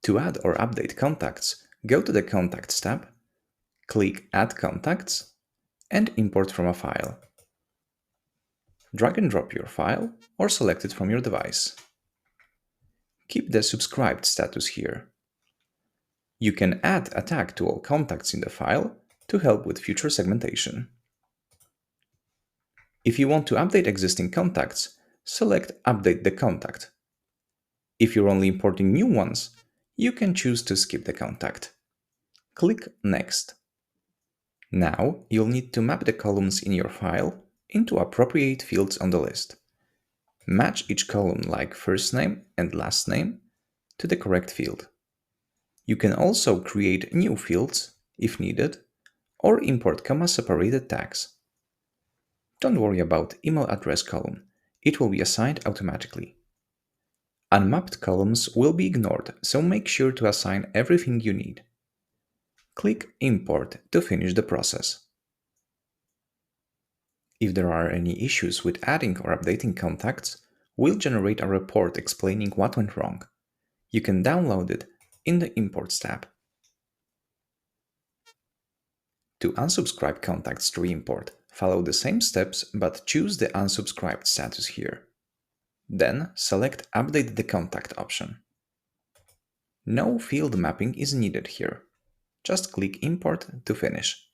To add or update contacts, go to the Contacts tab, click Add Contacts, and import from a file. Drag and drop your file or select it from your device. Keep the subscribed status here. You can add a tag to all contacts in the file to help with future segmentation. If you want to update existing contacts, select Update the contact. If you're only importing new ones, you can choose to skip the contact. Click Next. Now you'll need to map the columns in your file into appropriate fields on the list. Match each column like first name and last name to the correct field. You can also create new fields if needed or import comma-separated tags. Don't worry about email address column, it will be assigned automatically. Unmapped columns will be ignored, so make sure to assign everything you need. Click Import to finish the process. If there are any issues with adding or updating contacts, we'll generate a report explaining what went wrong. You can download it in the Imports tab. To unsubscribe contacts to import, follow the same steps but choose the unsubscribed status here. Then select Update the contact option. No field mapping is needed here. Just click Import to finish.